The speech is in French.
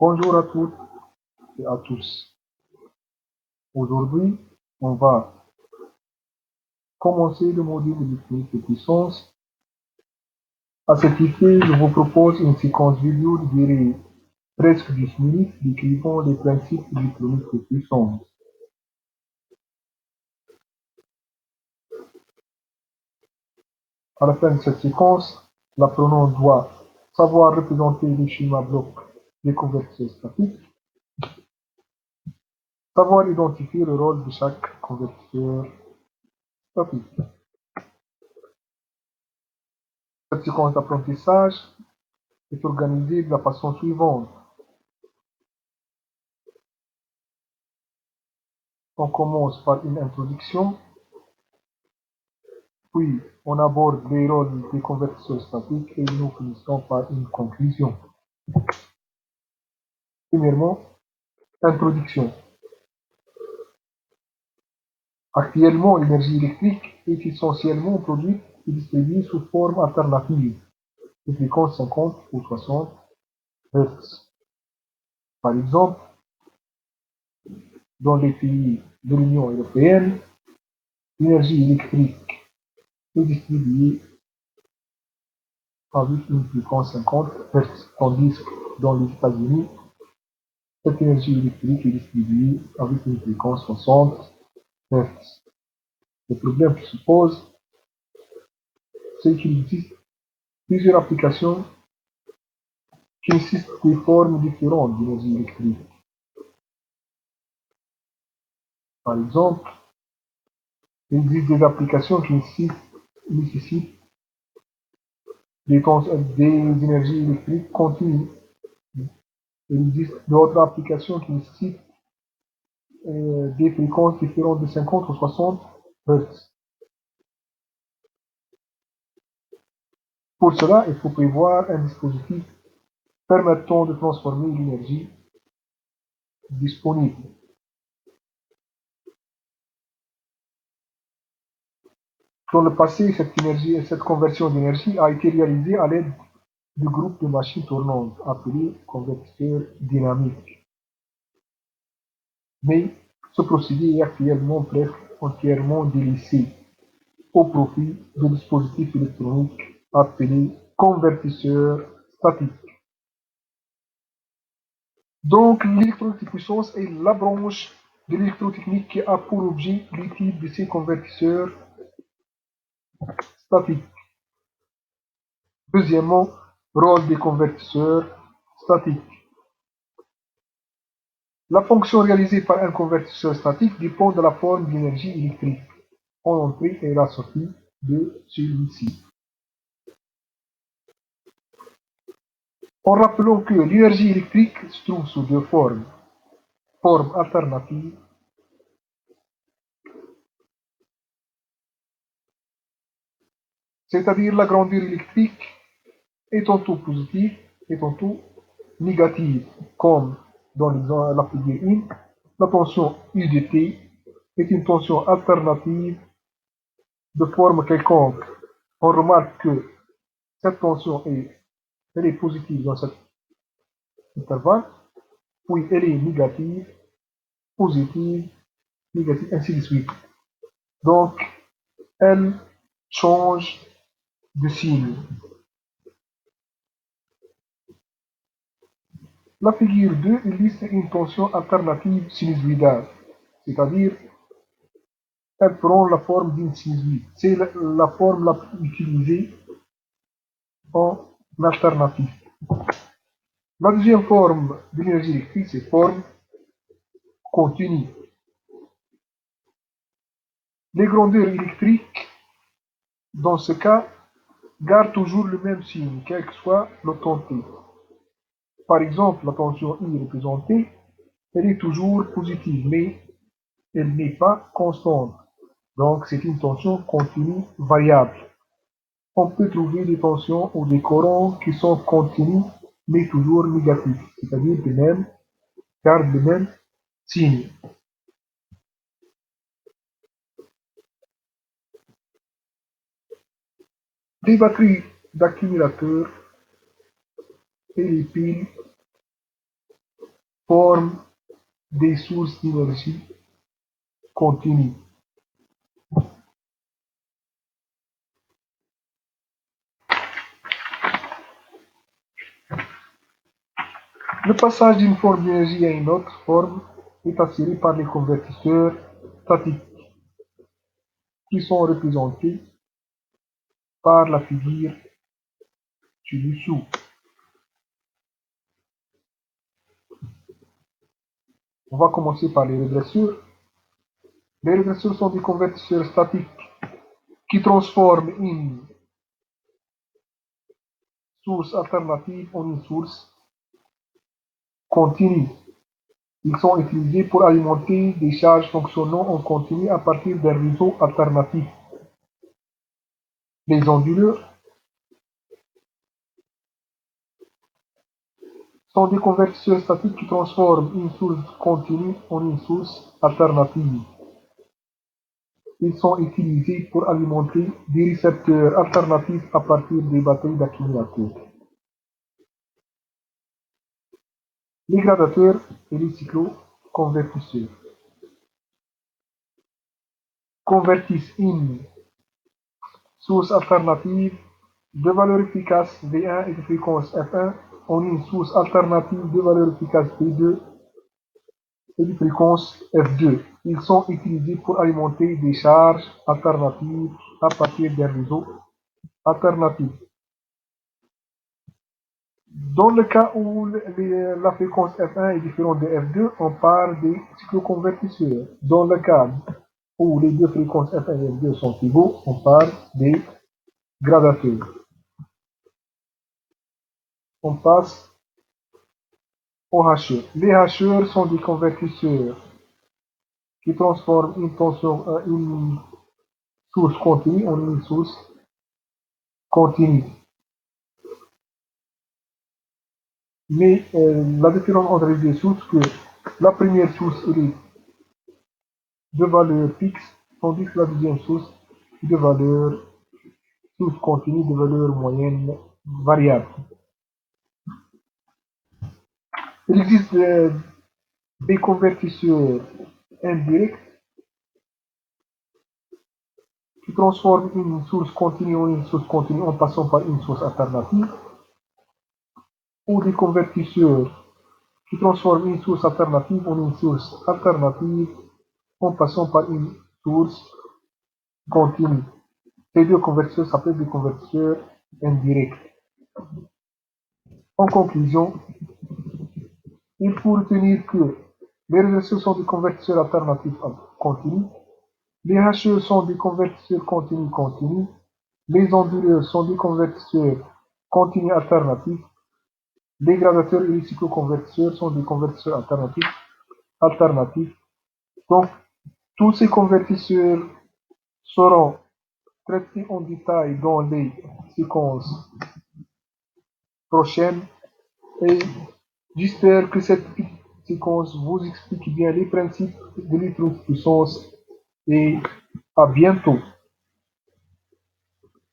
Bonjour à toutes et à tous. Aujourd'hui, on va commencer le module électronique de puissance. À cet effet, je vous propose une séquence vidéo de durée presque 10 minutes décrivant les principes électroniques de puissance. À la fin de cette séquence, l'apprenant doit savoir représenter les schémas blocs des convertisseurs statiques, savoir identifier le rôle de chaque convertisseur statique. Cette séquence d'apprentissage est organisée de la façon suivante. On commence par une introduction, puis on aborde les rôles des convertisseurs statiques et nous finissons par une conclusion. Premièrement, introduction. Actuellement, l'énergie électrique est essentiellement produite et distribuée sous forme alternative, de fréquence 50 ou 60 Hz. Par exemple, dans les pays de l'Union européenne, l'énergie électrique est distribuée avec une fréquence 50 Hz, tandis que dans les États-Unis, cette énergie électrique est distribuée avec une fréquence 60 Hz. Le problème qui se pose, c'est qu'il existe plusieurs applications qui nécessitent des formes différentes d'énergie électrique. Par exemple, il existe des applications qui nécessitent des énergies électriques continues. Il existe d'autres applications qui nécessitent des fréquences différentes de 50 ou 60 Hz. Pour cela, il faut prévoir un dispositif permettant de transformer l'énergie disponible. Dans le passé, cette conversion d'énergie a été réalisée à l'aide de groupes de machines tournantes appelés convertisseurs dynamiques. Mais ce procédé est actuellement presque entièrement délaissé au profit de dispositifs électroniques appelés convertisseurs statiques. Donc, l'électronique de puissance est la branche de l'électrotechnique qui a pour objet l'étude de ces convertisseurs statiques. Deuxièmement, rôle des convertisseurs statiques. La fonction réalisée par un convertisseur statique dépend de la forme de l'énergie électrique en entrée et la sortie de celui-ci. En rappelant que l'énergie électrique se trouve sous deux formes. Forme alternative, c'est-à-dire la grandeur électrique est tantôt positive et tantôt négative, comme dans la figure 1, la tension U de T est une tension alternative de forme quelconque. On remarque que cette tension elle est positive dans cet intervalle, puis elle est négative, positive, négative, ainsi de suite. Donc, elle change de signe. La figure 2 illustre une tension alternative sinusoïdale, c'est-à-dire elle prend la forme d'une sinusoïde. C'est la forme la plus utilisée en alternative. La deuxième forme d'énergie électrique, c'est forme continue. Les grandeurs électriques, dans ce cas, gardent toujours le même signe, quel que soit le temps t. Par exemple, la tension I représentée, elle est toujours positive, mais elle n'est pas constante. Donc, c'est une tension continue variable. On peut trouver des tensions ou des courants qui sont continus, mais toujours négatifs, c'est-à-dire gardent le même signe. Les batteries d'accumulateurs et les piles forment des sources d'énergie continue. Le passage d'une forme d'énergie à une autre forme est assuré par les convertisseurs statiques qui sont représentés par la figure ci-dessous. On va commencer par les régresseurs. Les régresseurs sont des convertisseurs statiques qui transforment une source alternative en une source continue. Ils sont utilisés pour alimenter des charges fonctionnant en continu à partir d'un réseau alternatif. Les onduleurs sont des convertisseurs statiques qui transforment une source continue en une source alternative. Ils sont utilisés pour alimenter des récepteurs alternatifs à partir des batteries d'accumulateurs. Les gradateurs et les cycloconvertisseurs convertissent une source alternative de valeur efficace V1 et de fréquence F1 en une source alternative de valeur efficace V2 et de fréquence F2. Ils sont utilisés pour alimenter des charges alternatives à partir d'un réseau alternatif. Dans le cas où la fréquence F1 est différente de F2, on parle des cycloconvertisseurs. Dans le cas où les deux fréquences F1 et F2 sont égaux, on parle des gradateurs. On passe aux hacheurs. Les hacheurs sont des convertisseurs qui transforment une source continue en une source continue. Mais la différence entre les deux sources, que la première source est de valeur fixe, tandis que la deuxième source est de valeur source continue de valeur moyenne variable. Il existe des convertisseurs indirects qui transforment une source continue en une source continue en passant par une source alternative, ou des convertisseurs qui transforment une source alternative en une source alternative en passant par une source continue. Ces deux convertisseurs s'appellent des convertisseurs indirects. En conclusion, il faut retenir que les régresseurs sont des convertisseurs alternatifs continus, les hacheurs sont des convertisseurs continus, les onduleurs sont des convertisseurs continus alternatifs, les gradateurs et les cycloconvertisseurs sont des convertisseurs alternatifs. Donc, tous ces convertisseurs seront traités en détail dans les séquences prochaines et j'espère que cette séquence vous explique bien les principes de l'électropuissance et à bientôt.